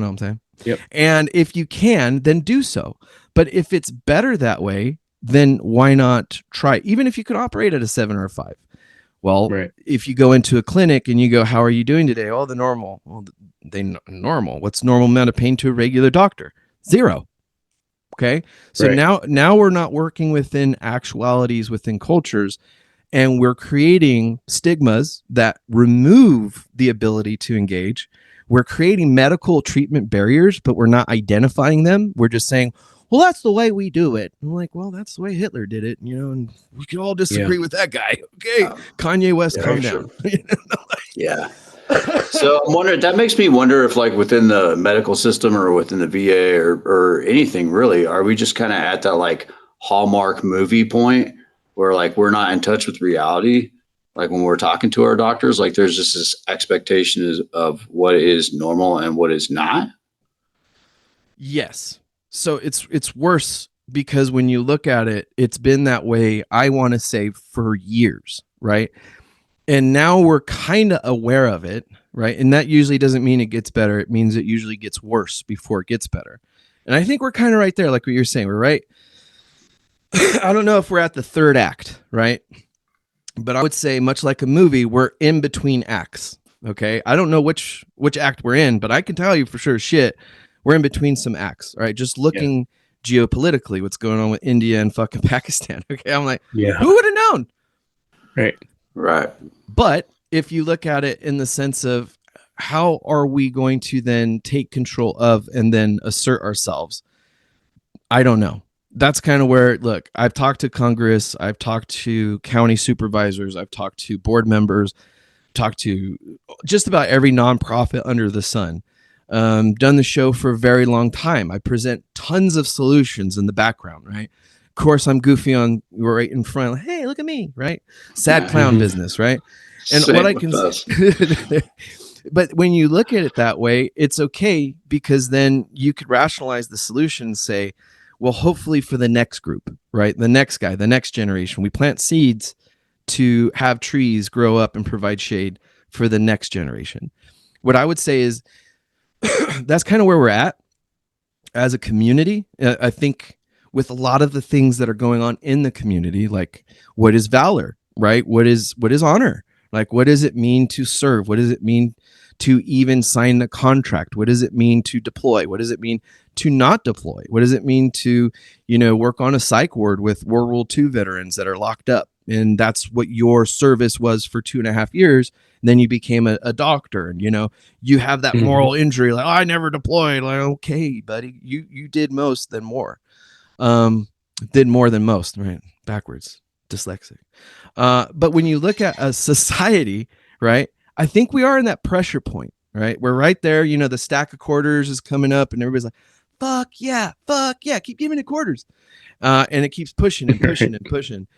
know what I'm saying? Yep. And if you can, then do so. But if it's better that way, then why not try? Even if you can operate at a 7 or a 5. Well, if you go into a clinic and you go, how are you doing today? Oh, the normal. Well, normal. What's normal amount of pain to a regular doctor? 0. Okay. So now we're not working within actualities, within cultures, and we're creating stigmas that remove the ability to engage. We're creating medical treatment barriers, but we're not identifying them. We're just saying, well, that's the way we do it. I'm like, well, that's the way Hitler did it, and we can all disagree with that guy. Okay. Kanye West, calm down. Yeah. So I'm wondering, that makes me wonder if like within the medical system or within the VA or anything really, are we just kind of at that like Hallmark movie point where like we're not in touch with reality? Like when we're talking to our doctors, like there's just this expectation of what is normal and what is not. Yes. So it's worse because when you look at it, it's been that way, I want to say, for years, right? And now we're kind of aware of it, right? And that usually doesn't mean it gets better. It means it usually gets worse before it gets better. And I think we're kind of right there, like what you're saying. We're right. I don't know if we're at the 3rd act, right? But I would say, much like a movie, we're in between acts. Okay. I don't know which act we're in, but I can tell you for sure, we're in between some acts, right? Just looking geopolitically, what's going on with India and fucking Pakistan. Okay. I'm like, who would have known? Right. But if you look at it in the sense of how are we going to then take control of and then assert ourselves? I don't know. That's kind of where, look, I've talked to Congress, I've talked to county supervisors, I've talked to board members, talked to just about every nonprofit under the sun. Done the show for a very long time. I present tons of solutions in the background, right? Of course, I'm goofy on right in front. Like, hey, look at me, right? Sad clown business, right? And Same what I can, but when you look at it that way, it's okay because then you could rationalize the solution and say, well, hopefully for the next group, right? The next guy, the next generation, we plant seeds to have trees grow up and provide shade for the next generation. What I would say is that's kind of where we're at as a community. I think with a lot of the things that are going on in the community, like what is valor, right? What is honor? Like, what does it mean to serve? What does it mean to even sign a contract? What does it mean to deploy? What does it mean to not deploy? What does it mean to, work on a psych ward with World War II veterans that are locked up? And that's what your service was for 2.5 years. And then you became a doctor, and you have that moral injury, like, oh, I never deployed. Like, okay, buddy, you did most than more. Did more than most, right? Backwards, dyslexic. But when you look at a society, right, I think we are in that pressure point, right? We're right there. The stack of quarters is coming up, and everybody's like, fuck yeah, keep giving it quarters. And it keeps pushing and pushing and pushing.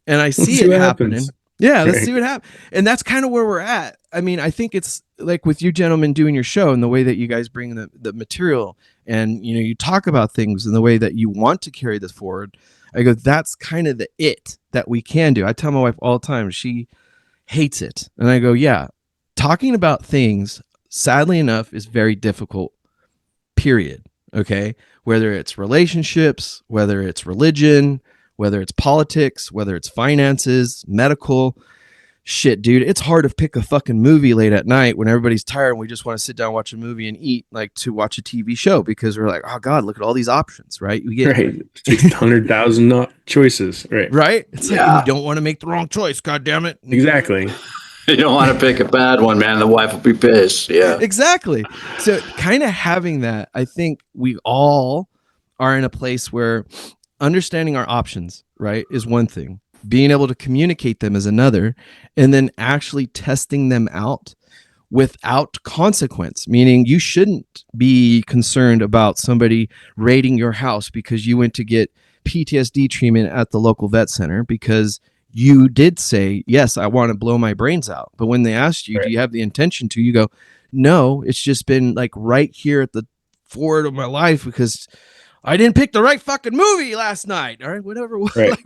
And I see it happening. Happens. Yeah, let's see what happens. And that's kind of where we're at. I mean, I think it's like with you gentlemen doing your show and the way that you guys bring the material, and you talk about things in the way that you want to carry this forward. I go, that's kind of the it that we can do. I tell my wife all the time, she hates it. And I go, yeah, talking about things, sadly enough, is very difficult, period. Okay. Whether it's relationships, whether it's religion, whether it's politics, whether it's finances, medical shit, dude, it's hard to pick a fucking movie late at night when everybody's tired and we just want to sit down, watch a movie and eat, like to watch a TV show, because we're like, oh God, look at all these options, right? We get 600,000 choices, right? Right? It's like, you don't want to make the wrong choice, God damn it. Exactly. You don't want to pick a bad one, man. The wife will be pissed. Yeah. Exactly. So kind of having that, I think we all are in a place where understanding our options, right, is one thing. Being able to communicate them is another, and then actually testing them out without consequence, meaning you shouldn't be concerned about somebody raiding your house because you went to get PTSD treatment at the local vet center because you did say, yes, I want to blow my brains out. But when they asked you, do you have the intention to, you go, no, it's just been like right here at the forward of my life because I didn't pick the right fucking movie last night. All right, whatever. Right.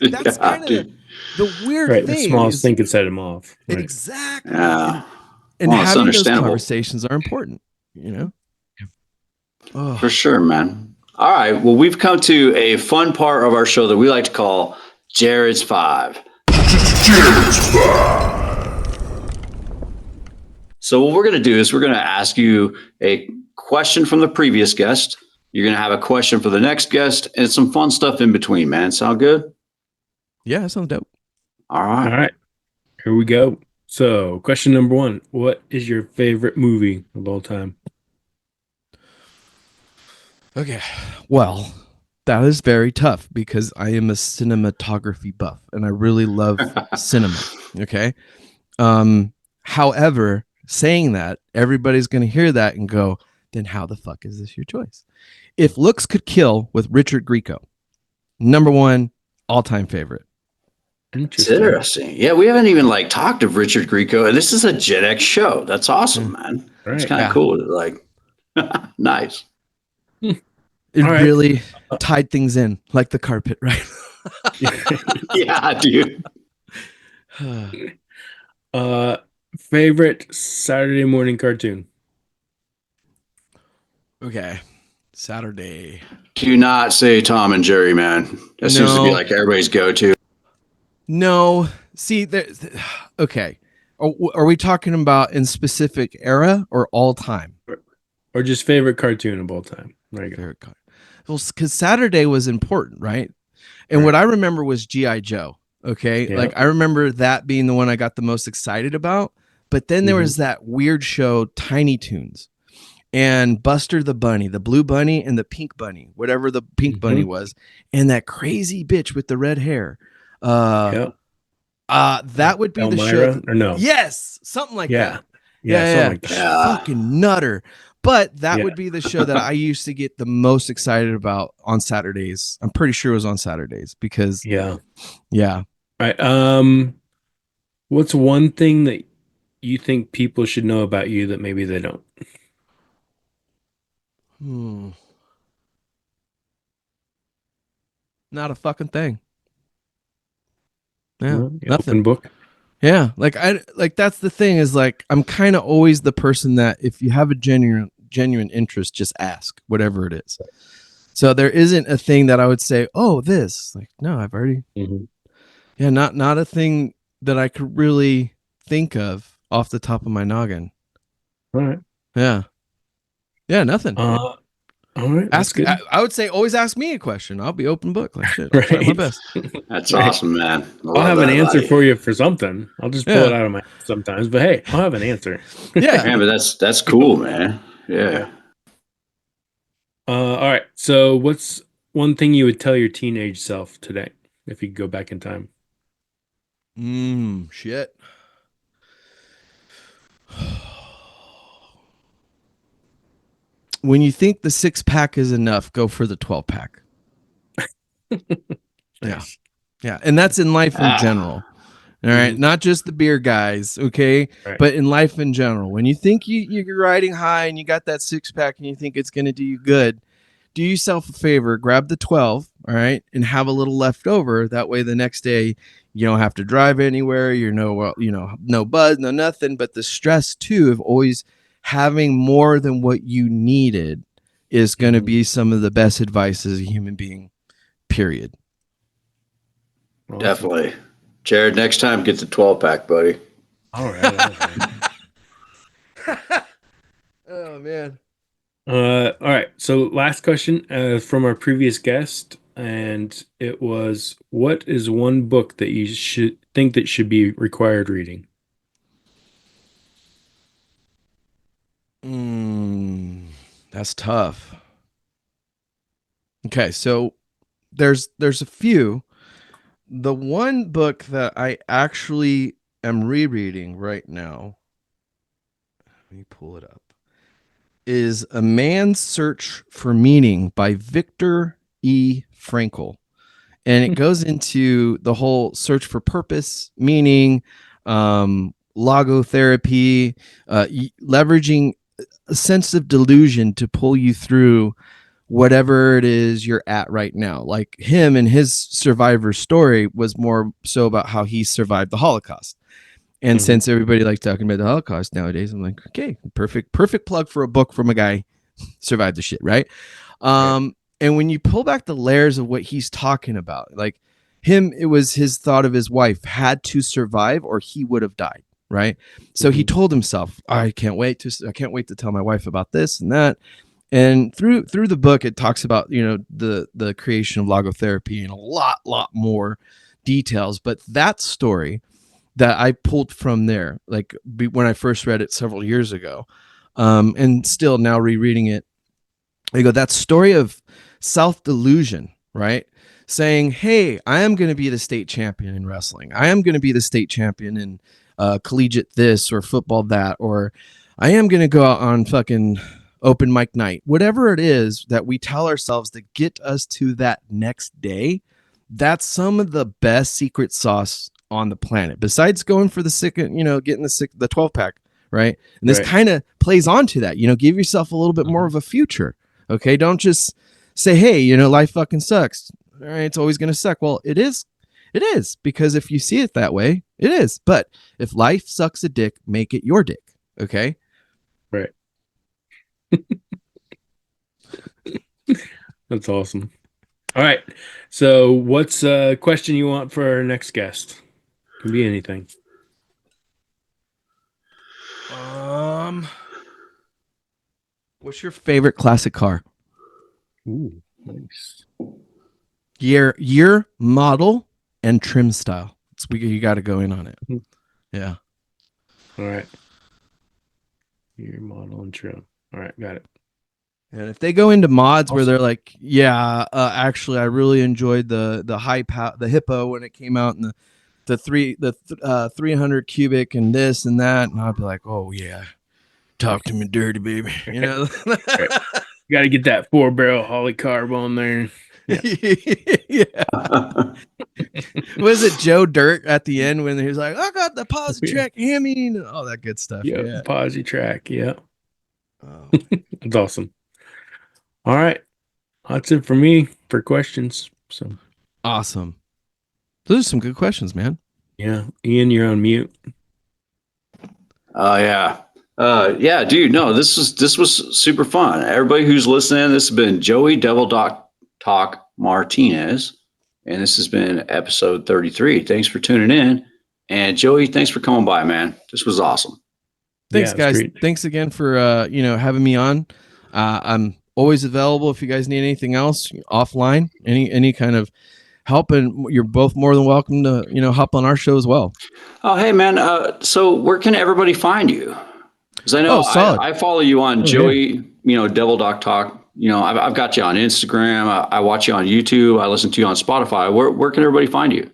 That's kind of the weird thing. The smallest thing could set him off. Right. Exactly. Yeah. And having those conversations are important, Oh. For sure, man. All right. Well, we've come to a fun part of our show that we like to call Jared's Five. Jared's Five. So what we're going to do is we're going to ask you a question from the previous guest. You're going to have a question for the next guest and some fun stuff in between, man. Sound good? Yeah, that sounds dope. All right. Here we go. So question number 1, what is your favorite movie of all time? Okay. Well, that is very tough because I am a cinematography buff and I really love cinema. Okay. However, saying that, everybody's going to hear that and go, then how the fuck is this your choice? If Looks Could Kill with Richard Grieco, number 1 all-time favorite. Interesting. Yeah, we haven't even talked of Richard Grieco, and this is a Gen X show. That's awesome, man. Right. It's kind of cool. Nice. It really tied things in like the carpet, right? Yeah, dude. Favorite Saturday morning cartoon? Okay. Saturday. Do not say Tom and Jerry, man. That seems to be everybody's go-to. No. See, okay. Are we talking about in specific era or all time? Or just favorite cartoon of all time? There you go. Well, because Saturday was important, right? And what I remember was G.I. Joe. Okay. Yeah. I remember that being the one I got the most excited about. But then there was that weird show, Tiny Toons. And Buster the Bunny, the blue bunny and the pink bunny, whatever the pink bunny was, and that crazy bitch with the red hair. That would be the show. Or no? Yes, something like that. Yeah. Like fucking nutter. But that would be the show that I used to get the most excited about on Saturdays. I'm pretty sure it was on Saturdays because yeah. All right. What's one thing that you think people should know about you that maybe they don't? Not a fucking thing. Yeah, nothing. Open book. Yeah, that's the thing is I'm kind of always the person that if you have a genuine interest, just ask whatever it is. So there isn't a thing that I would say, oh, this, like, no, I've already, yeah, not a thing that I could really think of off the top of my noggin. All right. Yeah. Yeah, nothing. All right. That's Ask. good. I would say always ask me a question. I'll be open book. Like shit. I'll Right. try my best. That's Right. awesome, man. I'll have an answer buddy. for you for something. I'll just pull Yeah. it out of my head sometimes. But hey, I'll have an answer. Yeah. Yeah, but that's cool, man. Yeah. All right. So what's one thing you would tell your teenage self today if you could go back in time? Shit. When you think the 6-pack is enough, go for the 12-pack. Yeah. Yeah. And that's in life in general. All right. Not just the beer guys. Okay. Right. But in life in general, when you think you're riding high and you got that 6-pack and you think it's going to do you good, do yourself a favor, grab the 12. All right. And have a little left over. That way the next day you don't have to drive anywhere. You're no buzz, no nothing. But the stress too of always having more than what you needed is going to be some of the best advice as a human being, period. Awesome. Definitely. Jared, next time get the 12-pack, buddy. All right. Oh man. All right. So last question from our previous guest, and it was, what is one book that you should think that should be required reading? That's tough. Okay, so there's a few. The one book that I actually am rereading right now, let me pull it up, is A Man's Search for Meaning by Viktor E. Frankl. And it goes into the whole search for purpose, meaning, logotherapy, leveraging a sense of delusion to pull you through whatever it is you're at right now. Like him and his survivor story was more so about how he survived the Holocaust. And since everybody likes talking about the Holocaust nowadays, I'm like, okay, perfect plug for a book from a guy survived the shit, right? And when you pull back the layers of what he's talking about, like him, it was his thought of his wife had to survive or he would have died, right? So he told himself, I can't wait to tell my wife about this and that. And through the book, it talks about, the creation of logotherapy and a lot more details. But that story that I pulled from there, like when I first read it several years ago, and still now rereading it, I go, that story of self-delusion, right? Saying, hey, I am going to be the state champion in wrestling. I am going to be the state champion in collegiate this or football that, or I am going to go out on fucking open mic night. Whatever it is that we tell ourselves to get us to that next day, that's some of the best secret sauce on the planet. Besides going for the getting the 12-pack, right? And this kind of plays onto that. Give yourself a little bit more of a future. Okay, don't just say, hey, life fucking sucks. All right, it's always going to suck. Well, it is, because if you see it that way, it is. But if life sucks a dick, make it your dick. Okay. Right. That's awesome. All right. So what's a question you want for our next guest? Can be anything. What's your favorite classic car? Ooh, nice. Year, model, and trim style. You got to go in on it. Yeah. All right. Year, model, and trim. All right, got it. And if they go into mods where they're like, actually, I really enjoyed the the Hippo when it came out, and the 300 cubic and this and that, and I'd be like, oh yeah, talk to me dirty, baby. Right. You got to get that 4-barrel Polycarb on there. Yeah. Was it Joe Dirt at the end when he was like, I got the Positrack Hemi and all that good stuff? Yeah, Positrack. Yeah. Oh. That's awesome. All right. That's it for me for questions. So awesome. Those are some good questions, man. Yeah. Ian, you're on mute. Oh, yeah. Yeah, dude. No, this was super fun. Everybody who's listening, this has been Joey Devil Doc Martinez, and this has been episode 33. Thanks for tuning in, and Joey, thanks for coming by, man. This was awesome. Thanks, Yeah, guys. great. Thanks again for having me on. I'm always available if you guys need anything else offline, any kind of help, and you're both more than welcome to hop on our show as well. Oh, hey, man. So where can everybody find you? Because I know solid. I follow you on yeah. Joey, Devil Doc Talk. I've got you on Instagram. I watch you on YouTube. I listen to you on Spotify. Where can everybody find you?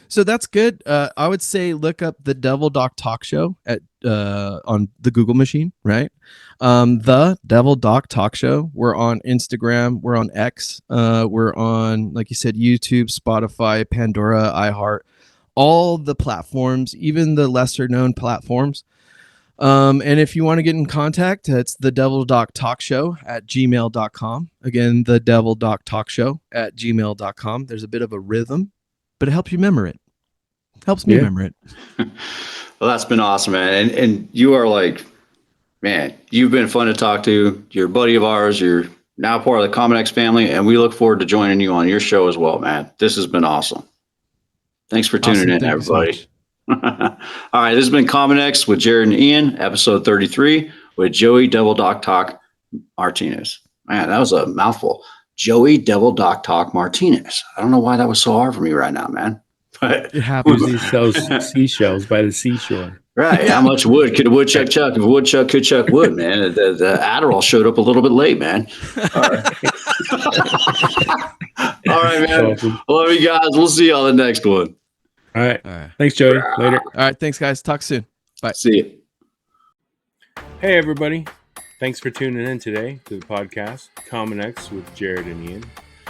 So that's good. I would say look up the Devil Doc Talk Show at on the Google machine, right? The Devil Doc Talk Show. We're on Instagram. We're on X. We're on, like you said, YouTube, Spotify, Pandora, iHeart, all the platforms, even the lesser known platforms. And if you want to get in contact, it's the Devil Doc Talk Show at gmail.com. Again, the Devil Doc Talk Show at gmail.com. There's a bit of a rhythm, but it helps you remember it. Helps me remember it. Well, that's been awesome, man. And you are like, man, you've been fun to talk to. You're a buddy of ours. You're now part of the Common X family, and we look forward to joining you on your show as well, man. This has been awesome. Thanks for tuning in, everybody. All right, this has been Common X with Jared and Ian, episode 33 with Joey Devil Doc Talk Martinez. Man, that was a mouthful. Joey Devil Doc Talk Martinez. I don't know why that was so hard for me right now, man. But it happens. He sells seashells by the seashore. Right. How much wood could a woodchuck chuck if a woodchuck could chuck wood, man? The Adderall showed up a little bit late, man. All right, all right, man. Awesome. Love you guys. We'll see you on the next one. All right. Thanks, Joey. Later. All right. Thanks, guys. Talk soon. Bye. See you. Hey, everybody. Thanks for tuning in today to the podcast, Common X with Jared and Ian.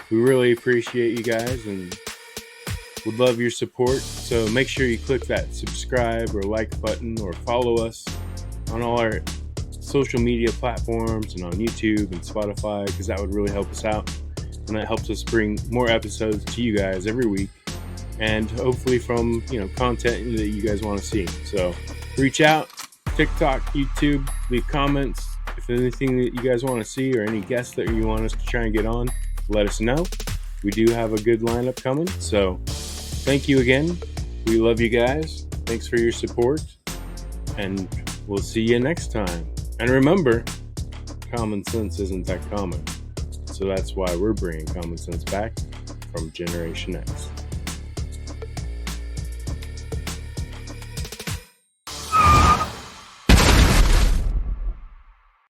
We really appreciate you guys and would love your support. So make sure you click that subscribe or like button or follow us on all our social media platforms and on YouTube and Spotify, because that would really help us out. And that helps us bring more episodes to you guys every week. And hopefully from, content that you guys want to see. So reach out, TikTok, YouTube, leave comments. If there's anything that you guys want to see or any guests that you want us to try and get on, let us know. We do have a good lineup coming. So thank you again. We love you guys. Thanks for your support. And we'll see you next time. And remember, common sense isn't that common. So that's why we're bringing common sense back from Generation X.